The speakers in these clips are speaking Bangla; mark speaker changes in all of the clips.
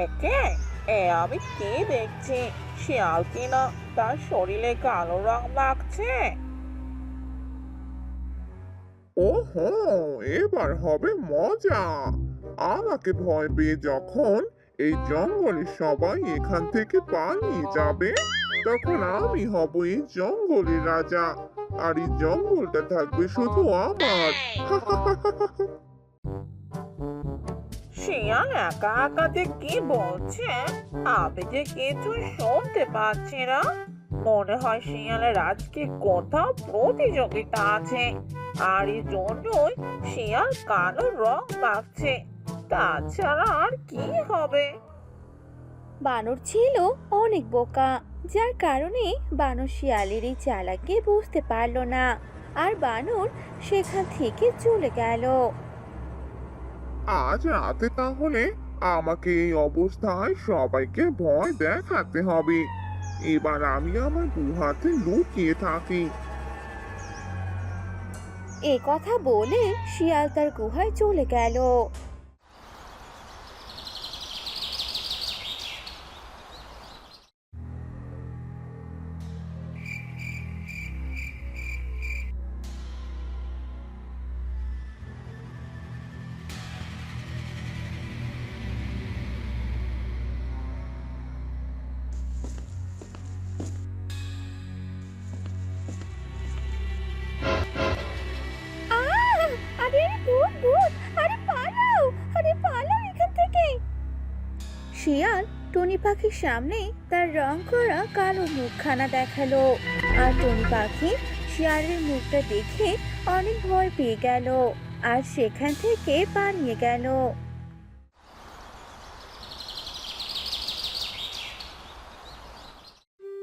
Speaker 1: একে আমি কি দেখছি, শিয়াল কিনা তার শরীরে কালো রং মাখছে।
Speaker 2: ওহো, এবার হবে মজা। আমাকে ভয় পেয়ে যখন এই জঙ্গলের সবাই এখান থেকে পালিয়ে যাবে, তখন আমি হব এই জঙ্গলের রাজা। আর এই জঙ্গলটা থাকবে শুধু আমার।
Speaker 1: শিয়াল একা একা যে কি বলছে, আমি যে কিছু শুনতে পাচ্ছি না। মনে হয় শিয়ালের আজকে কোথাও প্রতিযোগিতা আছে, আর এই জন্যই শিয়াল কালো রং মাখছে। তাছাড়া আর কি হবে?
Speaker 3: বানর ছিল অনেক বোকা, যার কারণে বানর শিয়ালের এই চালাকি বুঝতে পারলো না। আর বানর সেখান থেকে চলে গেল।
Speaker 2: আজ রাতে তাহলে আমাকে এই অবস্থায় সবাইকে ভয় দেখাতে হবে। এবার আমি আমার গুহাতে লুকিয়ে থাকি।
Speaker 3: এ কথা বলে শিয়াল তার গুহায় চলে গেল। আহ! আরে ভূত ভূত! আরে পালাও! আরে পালাও এখান থেকে! শিয়াল টুনি পাখির সামনে তার রং করা কালো মুখখানা দেখালো। আর টুনি পাখি শিয়ালের মুখটা দেখে অনেক ভয় পেয়ে গেল আর সেখান থেকে পালিয়ে গেল।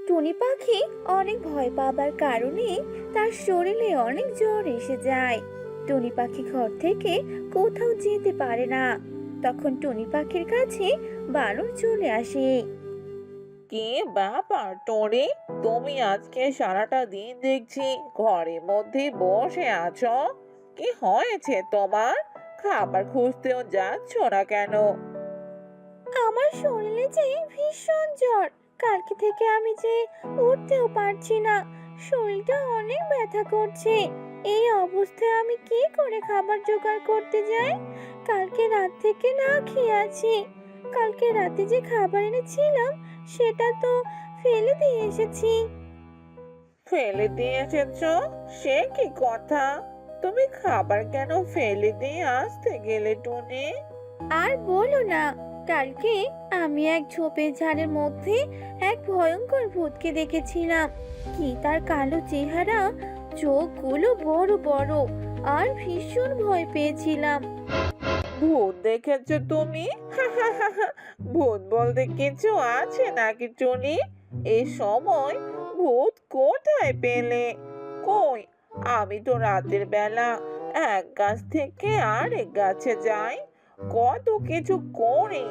Speaker 3: টুনি পাখি অনেক ভয় পাবার কারণে তার শরীরে অনেক জ্বর এসে যায়। টুনি পাখি ঘর থেকে কোথাও যেতে পারে না। তখন টুনি পাখির কাছে বানর চলে আসে।
Speaker 1: কি ব্যাপার টনি, তুমি আজকে সারাটা দিন দেখছি ঘরের মধ্যে বসে আছো। কি হয়েছে তোমার? খাবার খুঁজতেও যাচ্ছ না কেন?
Speaker 3: আমার শরীরে যে ভীষণ জ্বর, কালকে থেকে আমি যে উঠতেও পারছি না, শরীরটা অনেক ব্যথা করছে। এই অবস্থায় আমি কি করে খাবার জোগাড় করতে যাই? কালকে রাত থেকে না খেয়ে আছি। কালকে রাতে যে খাবার এনেছিলাম সেটা তো ফেলে দিয়ে এসেছি।
Speaker 1: ফেলে দিয়ে এসেছো? সে কি কথা? তুমি খাবার কেন ফেলে দিয়ে আসতে গেলে টনি?
Speaker 3: আর বলো না, কালকে আমি এক ঝোপের ঝাড়ের মধ্যে এক ভয়ঙ্কর ভূতকে দেখেছিলাম। কি তার কালো চেহারা, চোখগুলো বড় বড়, আর ভীষণ ভয় পেয়েছিলাম।
Speaker 1: ভূত দেখেছো তুমি? ভূত বলতে কিছু আছে নাকি টনি? এই সময় ভূত কোথায় পেলে? কই, আমি তো রাতের বেলা এক গাছ থেকে আরেক গাছে যাই, কত কিছু করি।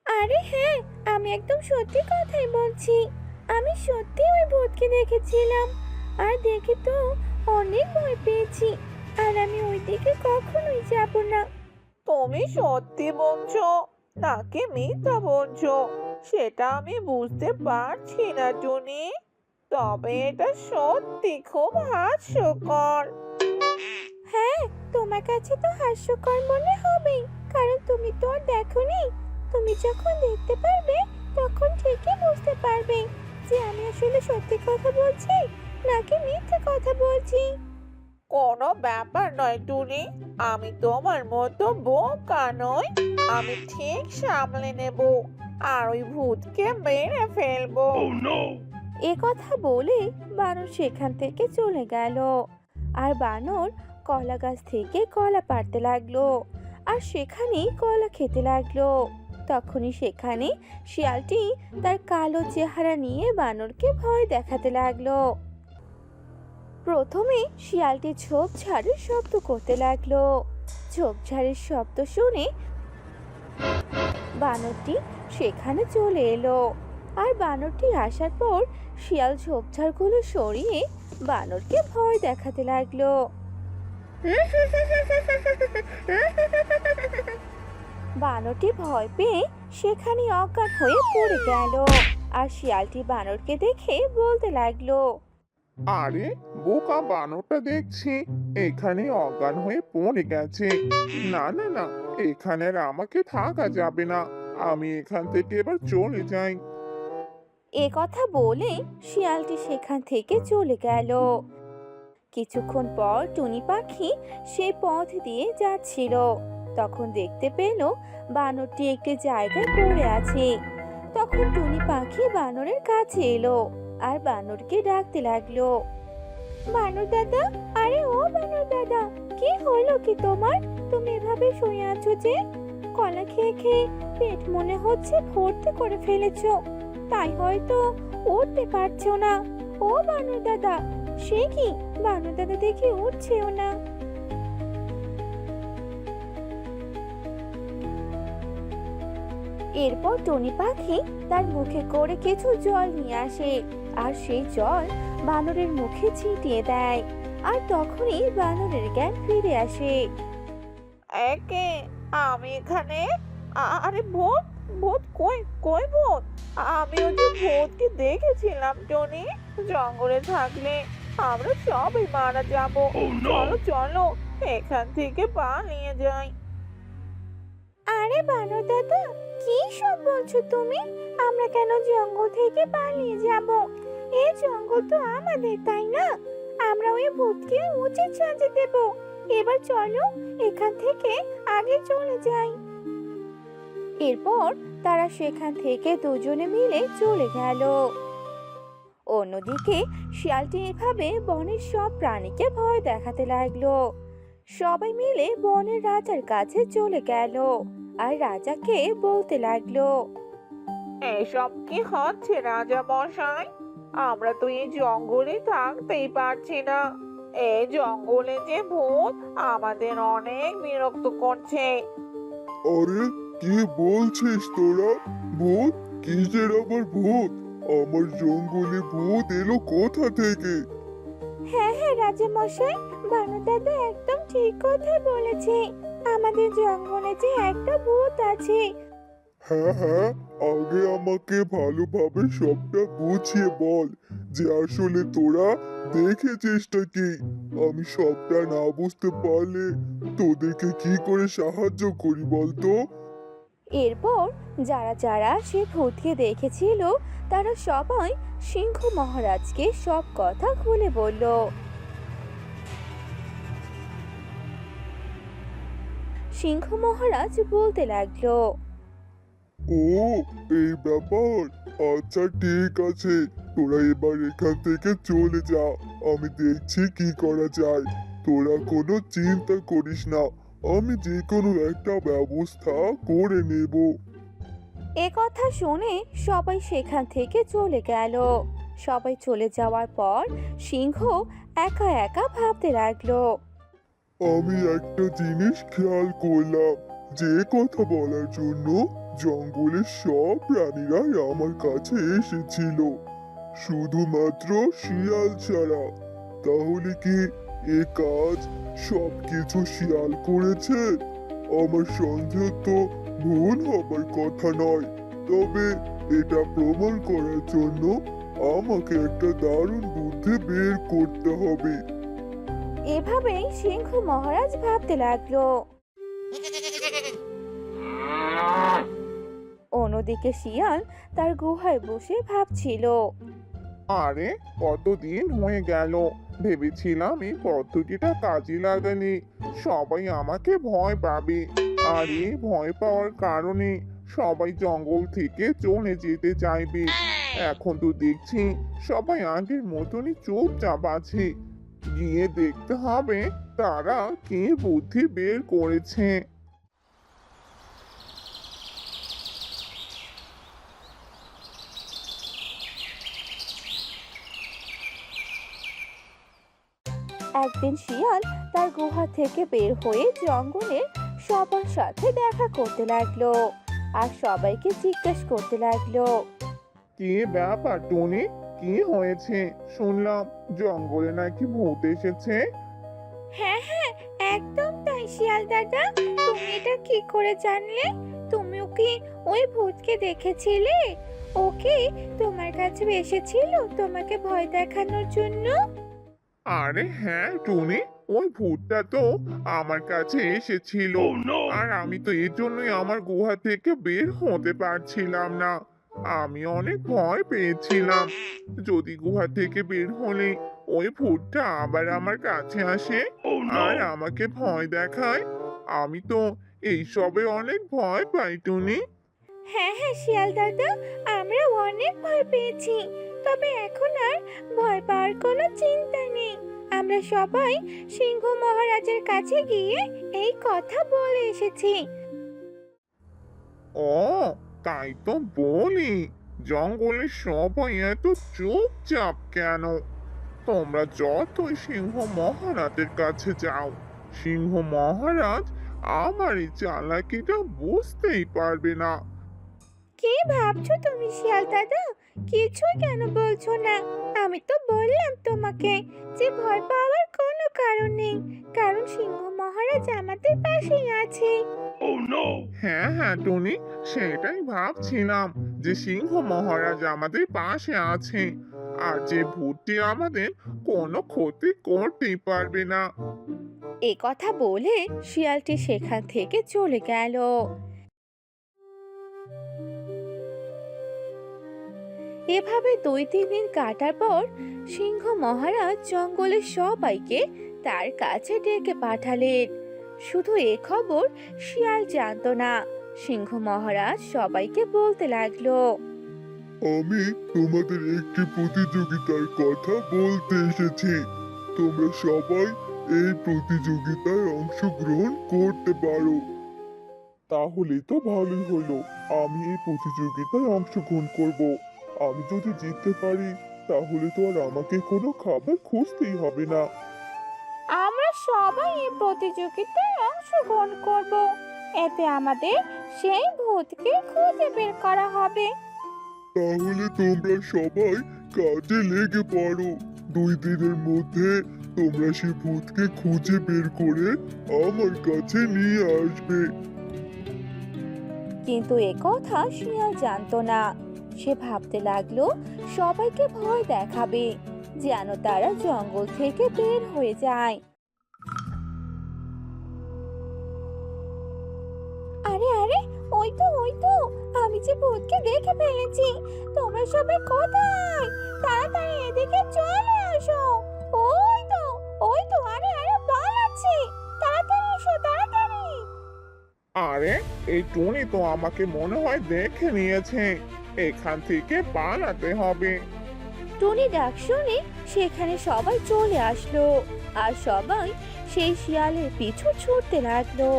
Speaker 3: আরে হ্যাঁ, আমি একদম সত্যি কথাই বলছি। আমি সত্যি ওই ভূতকে দেখেছিলাম, আর দেখে তো অনেক ভয় পেয়েছি। আর আমি ওই দিকে কখনোই যাব না।
Speaker 1: তুমি সত্যি বলছো নাকি মিথ্যা বলছো সেটা আমি বুঝতে পারছি না টুনি। তবে এটা সত্যি খুব হাস্যকর।
Speaker 3: হ্যাঁ, তোমার কাছে তো হাস্যকর মনে হবেই, কারণ তুমি তো আর দেখোনি। তুমি যখন দেখতে পারবে তখন ঠিকই বুঝতে পারবে যে আমি আসলে সত্যি কথা বলছি নাকি মিথ্যে কথা বলছি।
Speaker 1: কোনো ব্যাপার নয় টুনি, আমি তোমার মতো বোকা নই। আমি ঠিক সামলে নেব, আর ওই ভূতকে মেরে ফেলবো।
Speaker 3: এ কথা বলে বানর সেখান থেকে চলে গেল। আর বানর কলা গাছ থেকে কলা পাড়তে লাগলো, আর সেখানেই কলা খেতে লাগলো। তখনই সেখানে শিয়ালটি তার কালো চেহারা নিয়ে বানরকে ভয় দেখাতে লাগলো। প্রথমে শিয়ালটি ঝোপঝাড়ের শব্দ করতে লাগলো। ঝোপঝাড়ের শব্দ শুনে বানরটি সেখানে চলে এলো। আর বানরটি আসার পর শিয়াল ঝোপঝাড়গুলো সরিয়ে বানরকে ভয় দেখাতে লাগলো। বানরটি ভয় পেয়ে সেখানে অজ্ঞান হয়ে পড়ে গেল। আর শিয়ালটি বানরকে দেখে বলতে লাগলো,
Speaker 2: আরে বোকা বানরটা দেখছি এখানে অজ্ঞান হয়ে পড়ে গেছে। না না না, এখানে আর আমাকে থাকা যাবে না, আমি এখান থেকে এবার চলে যাই।
Speaker 3: এ কথা বলে শিয়ালটি সেখান থেকে চলে গেল। কিছুক্ষণ পর টুনি পাখি সেই পথ দিয়ে যাচ্ছিল। তখন দেখতে পেল বানরটি একটি জায়গায় পড়ে আছে। তখন টুনি পাখি বানরের কাছে এলো আর বানরকে ডাকতে লাগলো, বানর দাদা, আরে ও বানর দাদা, কি হলো কি তোমার? তুমি এভাবে শুয়ে আছো যে? কলা খেয়ে খেয়ে পেট মনে হচ্ছে ভর্তি করে ফেলেছো, তাই হয়তো উঠতে পারছো না। ও বানর দাদা, সে কি? বানর দাদা দেখে উঠছেও না। এরপর টুনি পাখি তার মুখে করে কিছু জল নিয়ে আসে আর সেই জল বানরের মুখে ছিটিয়ে দেয়। আর তখনই বানরের জ্ঞান ফিরে আসে।
Speaker 1: একে আমি এখানে, আরে ভূত, ভূত কই, কই ভূত? আমি ওই যে ভূতকে দেখেছিলাম টনি, জঙ্গলে থাকলে আমরা সবাই মারা যাব। চলো চলো এখান থেকে পালিয়ে যাই।
Speaker 3: আরে বানর দাদা, কি সব বলছো তুমি? আমরা কেন জঙ্গল থেকে পালিয়ে যাব? এই জঙ্গল তো আমাদের, তাই না? আমরা ওই ভূতকে উচিত সাজা দেব। এবার চলো এখান থেকে আগে চলে যাই। এরপর তারা সেখান থেকে দুজনে মিলে চলে গেল। অন্যদিকে শিয়ালটি এভাবে বনের সব প্রাণীকে ভয় দেখাতে লাগলো। সবাই মিলে বনের রাজার কাছে চলে গেল আর রাজাকে বলতে লাগলো,
Speaker 1: এসব কি হচ্ছে রাজা মশাই? আমরা তো এই জঙ্গলে থাকতেই পারছি না। এই জঙ্গলে যে ভূত আমাদের অনেক বিরক্ত করছে।
Speaker 2: আরে কি বলছিস তোরা? ভূত? কিসের আবার ভূত? আমার জঙ্গলে ভূত এলো কোথা থেকে?
Speaker 3: হ্যাঁ হ্যাঁ রাজা মশাই, বানর দাদা একদম ঠিক কথা বলেছে। আমাদের জঙ্গলে যে একটা ভূত আছে।
Speaker 2: হ্যাঁ হ্যাঁ, আগে আমাকে ভালোভাবে সবটা বুঝিয়ে বল যে আসলে তোরা দেখেছিসটা কি। আমি সবটা না বুঝতে পারলে তোদেরকে কি করে সাহায্য করি বলতো?
Speaker 3: এরপর যারা যারা সে ভূতকে দেখেছিল তারা সবাই সিংহ মহারাজকে সব কথা খুলে বলল। সিংহ মহারাজ বলতে লাগলো,
Speaker 2: ও, এই ব্যাপার। আচ্ছা ঠিক আছে, তোরা এবার এখান থেকে চলে যা, আমি দেখছি কি করা যায়। তোরা কোনো চিন্তা করিস না, আমি যে কোনো একটা ব্যবস্থা করে নেব।
Speaker 3: এ কথা শুনে সবাই সেখান থেকে চলে গেল। সবাই চলে যাওয়ার পর সিংহ একা একা ভাবতে লাগলো।
Speaker 2: আমি একটা জিনিস খেয়াল করলাম, যে কথা বলার জন্য জঙ্গলের সব প্রাণীরাই আমার কাছে এসেছিল, শুধুমাত্র শিয়াল ছাড়া। তাহলে কি এ কাজ সবকিছু শিয়াল করেছে? আমার সন্দেহ তো ভুল হবার কথা নয়। তবে এটা প্রমাণ করার জন্য আমাকে একটা দারুণ বুদ্ধি বের করতে হবে।
Speaker 3: এভাবেই সিংহ মহারাজ ভাবতে লাগলো। অন্যদিকে শিয়াল তার গুহায় বসে ভাবছিল।
Speaker 2: আরে কতদিন হয়ে গেল, ভেবেছিলাম এই পদ্ধতিটা কাজে লাগালে সবাই আমাকে ভয় পাবে, আর এই ভয় পাওয়ার কারণে সবাই জঙ্গল থেকে চলে যেতে চাইবে। এখন তো দেখছি সবাই আগের মতনই চুপচাপ আছে। গিয়ে দেখতে হবে তারা কি বুদ্ধি বের করেছে।
Speaker 3: একদিন শিয়াল তার গুহা থেকে বের হয়ে জঙ্গলের সবার সাথে দেখা করতে লাগলো আর সবাইকে জিজ্ঞেস করতে লাগলো।
Speaker 2: কি ব্যাপার টনি, কি হয়েছে? শুনলাম জঙ্গলে নাকি ভূত এসেছে।
Speaker 3: হ্যাঁ হ্যাঁ, একদম তাই শিয়াল দাদা। তুমি এটা কি করে জানলে? তুমিও কি ওই ভূতকে দেখেছিলে? ওকে তোমার কাছে এসেছিল তোমাকে ভয় দেখানোর জন্য?
Speaker 2: আরে হ্যাঁ টুনি, ওই ভূতটা তো আমার কাছে এসেছিল। আর আমি তো এর জন্যই আমার গুহা থেকে বের হতে পারছিলাম না। আমি অনেক ভয় পেয়েছিলাম, যদি গুহা থেকে বের হলে ওই ভূতটা আবার আমার কাছে আসে আর আমাকে ভয় দেখায়। আমি তো এইসবে অনেক ভয় পাই টুনি।
Speaker 3: হ্যাঁ হ্যাঁ শিয়াল দাদা, আমরা অনেক ভয় পেয়েছি, তবে এখন আর ভয় পাওয়ার কোনো চিন্তা নেই। আমরা সবাই সিংহ মহারাজের কাছে গিয়ে এই কথা বলে এসেছি।
Speaker 2: ও, তাই তো বলি, জঙ্গলের সবাই এত চুপচাপ কেন? তোমরা যতই সিংহ মহারাজের কাছে যাও, সিংহ মহারাজ আমার এই চালাকিটা বুঝতেই পারবে না।
Speaker 3: কি ভাবছো তুমি শিয়াল দাদা? কিছুই কেন বলছো না? আমি তো বললাম তোমাকে যে ভয় পাওয়ার কোনো কারণ নেই, কারণ সিংহ মহারাজ আমাদের পাশেই আছে।
Speaker 2: হ্যাঁ হ্যাঁ টুনি, সেটাই ভাবছিলাম যে সিংহ মহারাজ আমাদের পাশে আছে, আর যে ভূতটি আমাদের কোনো ক্ষতি করতেই পারবে না।
Speaker 3: এ কথা বলে শিয়ালটি সেখান থেকে চলে গেল। এভাবে 2-3 দিন কাটার পর সিংহ মহারাজ জঙ্গলের সবাইকে তার কাছে ডেকে পাঠালেন। শুধু এ খবর শিয়াল জানতো না। সিংহ মহারাজ সবাইকে বলতে লাগলো,
Speaker 2: আমি তোমাদের একটি প্রতিযোগিতার কথা বলতে এসেছি। তোমরা সবাই এই প্রতিযোগিতায় অংশগ্রহণ করতে পারো। তাহলে তো ভালোই হলো, আমি এই প্রতিযোগিতায় অংশগ্রহণ করব। আমি যদি জিততে পারি তাহলে তো আর আমাকে কোনো খাবার খুঁজতেই হবে না।
Speaker 3: আমরা সবাই এই প্রতিযোগিতায় অংশগ্রহণ করব, এতে আমাদের সেই ভূতকে খুঁজে বের করা হবে।
Speaker 2: তাহলে তোমরা সবাই কাজে লেগে পড়ো। 2 দিনের মধ্যে তোমরা সেই ভূতকে খুঁজে বের করে আমার কাছে নিয়ে আসবে।
Speaker 3: কিন্তু এ কথা শিয়াল জানতো না। সে ভাবতে লাগলো সবাইকে ভয় দেখাবে, যেন তারা জঙ্গল থেকে বের হয়ে যায়। আরে আরে, ওই তো আমি যে ভূতকে দেখে ফেলেছি। তোমরা সবাই কোথায়? তাড়াতাড়ি এদিকে চলে আসো। ওই তো আরে আরে পালাচ্ছে, তাড়াতাড়ি এসো তাড়াতাড়ি।
Speaker 2: আরে এই টুনি তো আমাকে মনে হয় দেখে নিয়েছে, এখান থেকে পালাতে হবে।
Speaker 3: টুনি ডাক শুনে সেখানে সবাই চলে আসলো, আর সবাই সেই শিয়ালের পিছু ছুটতে লাগলো।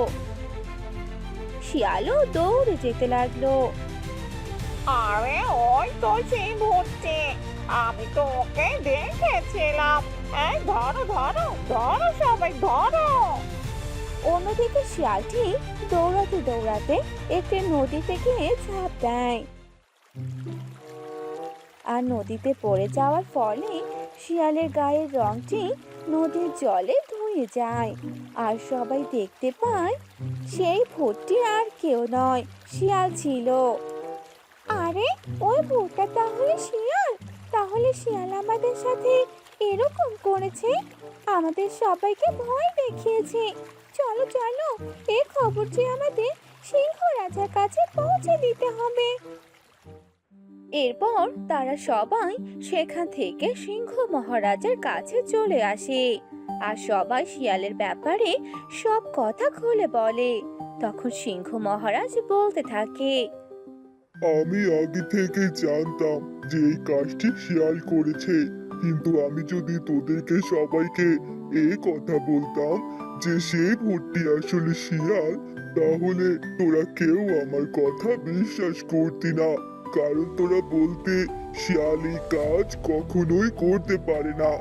Speaker 3: শিয়ালও দৌড়ে যেতে লাগলো।
Speaker 1: আরে ওই তো সেই ভূতটি, আমি তো ওকে দেখেছিলাম। এই ধরো ধরো ধরো, সবাই ধরো।
Speaker 3: অন্যদিকে শিয়ালটি দৌড়াতে দৌড়াতে একটি নদীতে গিয়ে ঝাঁপ দেয়, আর নদীতে পড়ে যাওয়ার ফলে শিয়ালের গায়ের রংটি নদীর জলে ধুয়ে যায়। আর সবাই দেখতে পায় সেই ভূতটি আর কেউ নয়, শিয়াল ছিল। আরে ওই ভূতটা তাহলে শিয়াল? তাহলে শিয়াল আমাদের সাথে এরকম করেছে, আমাদের সবাইকে ভয় দেখিয়েছে। চলো চলো, এই খবরটি আমাদের সিংহ রাজার কাছে পৌঁছে দিতে হবে। এরপর তারা সবাই সেখান থেকে সিংহ মহারাজের কাছে চলে আসে, আর সবাই শিয়ালের ব্যাপারে সব কথা খুলে বলে। তখন সিংহ মহারাজ বলতে থাকে,
Speaker 2: আমি আগে থেকে জানতাম যে এই কাজটি শিয়াল করেছে, কিন্তু আমি যদি তোদেরকে সবাইকে এই কথা বলতাম যে সেই ভূতটি আসলে শিয়াল, তাহলে তোরা কেউ আমার কথা বিশ্বাস করতি না। কারণ তোরা বলতে শিয়াল এই কাজ কখনোই করতে পারে না।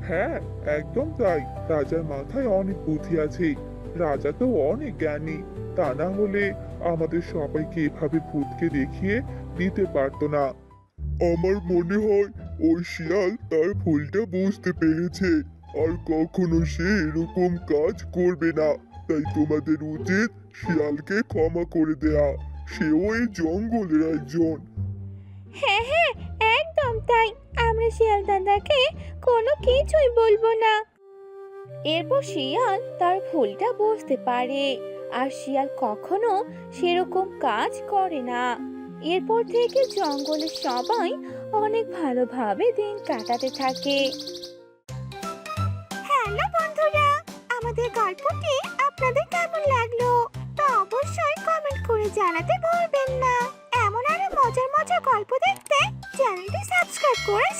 Speaker 2: হ্যাঁ, একদম তাই। রাজার মাথায় অনেক বুদ্ধি আছে, রাজা তো অনেক জ্ঞানী। তা না হলে আমাদের সবাইকে এভাবে ভূতকে দেখিয়ে দিতে পারতো না। আমার মনে হয় ওই শিয়াল তার ভুলটা বুঝতে পেরেছে, আর কখনো সে এরকম কাজ করবে না। তাই তোমাদের উচিত শিয়ালকে ক্ষমা করে দেয়া। সেও এই জঙ্গলের একজন।
Speaker 3: হ্যাঁ হ্যাঁ, একদম তাই। আমরা শিয়াল দাদাকে কোনো কিছুই বলবো না। এরপর শিয়াল তার ভুলটা বুঝতে পারে, আর শিয়াল কখনো সেরকম কাজ করে না। এরপর থেকে জঙ্গলের সবাই অনেক ভালোভাবে দিন কাটাতে থাকে। হ্যালো বন্ধুরা, আমাদের গল্পটি আপনাদের কেমন লাগলো তা অবশ্যই কমেন্ট করে জানাতে ভুলবেন না। এমন আরো মজার মজার গল্প দেখতে চ্যানেলটি সাবস্ক্রাইব করে